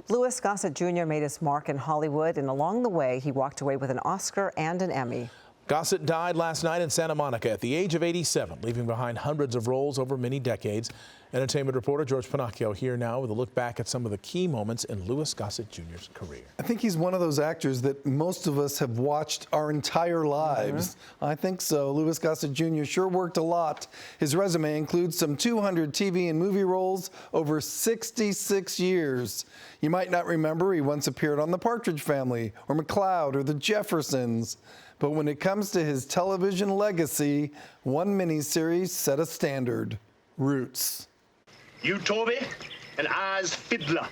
Louis Gossett Jr. made his mark in Hollywood, and along the way, he walked away with an Oscar and an Emmy. Gossett died last night in Santa Monica at the age of 87, leaving behind hundreds of roles over many decades. Entertainment reporter George Pinocchio here now with a look back at some of the key moments in Louis Gossett Jr.'s career. I think he's one of those actors that most of us have watched our entire lives. I think so. Louis Gossett Jr. sure worked a lot. His resume includes some 200 TV and movie roles over 66 years. You might not remember he once appeared on The Partridge Family or McCloud or The Jeffersons. But when it comes to his television legacy, one miniseries set a standard: Roots. You Toby, and I's Fiddler,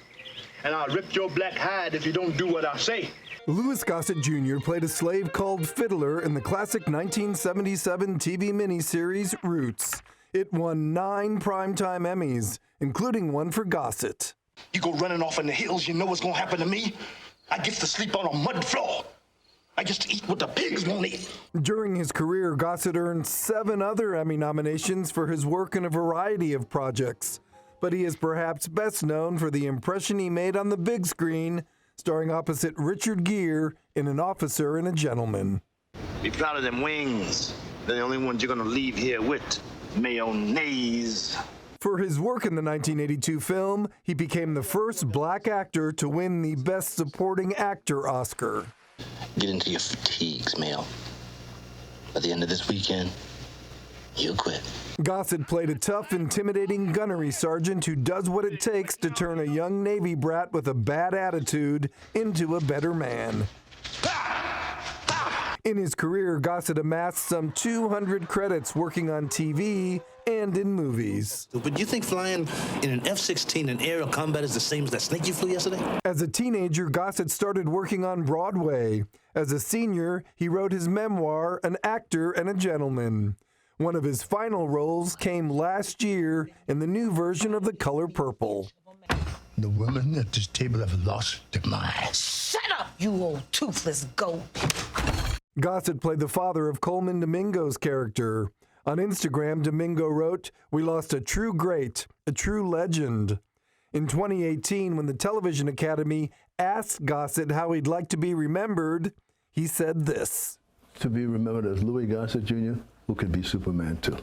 and I'll rip your black hide if you don't do what I say. Louis Gossett Jr. played a slave called Fiddler in the classic 1977 TV miniseries Roots. It won 9 primetime Emmys, including one for Gossett. You go running off in the hills, you know what's gonna happen to me? I get to sleep on a mud floor. I get to eat what the pigs won't eat. During his career, Gossett earned 7 other Emmy nominations for his work in a variety of projects. But he is perhaps best known for the impression he made on the big screen, starring opposite Richard Gere in An Officer and a Gentleman. Be proud of them wings. They're the only ones you're gonna leave here with. Mayonnaise. For his work in the 1982 film, he became the first black actor to win the Best Supporting Actor Oscar. Get into your fatigues, Mel. By the end of this weekend, you'll quit. Gossett played a tough, intimidating gunnery sergeant who does what it takes to turn a young Navy brat with a bad attitude into a better man. In his career, Gossett amassed some 200 credits working on TV and in movies. But you think flying in an F-16 in aerial combat is the same as that snake you flew yesterday? As a teenager, Gossett started working on Broadway. As a senior, he wrote his memoir, An Actor and a Gentleman. One of his final roles came last year in the new version of The Color Purple. The women at this table have lost their minds. Shut up, you old toothless goat. Gossett played the father of Coleman Domingo's character. On Instagram, Domingo wrote, "We lost a true great, a true legend." In 2018, when the Television Academy asked Gossett how he'd like to be remembered, he said this: "To be remembered as Louis Gossett Jr., who could be Superman too."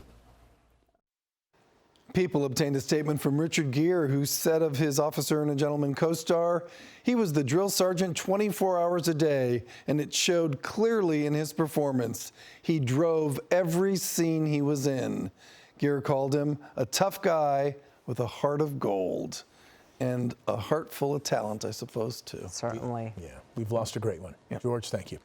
People obtained a statement from Richard Gere, who said of his Officer and a Gentleman co-star, "He was the drill sergeant 24 hours a day, and it showed clearly in his performance. He drove every scene he was in." Gere called him a tough guy with a heart of gold. And a heart full of talent, I suppose, too. Certainly. Yeah, we've lost a great one. Yeah. George, thank you.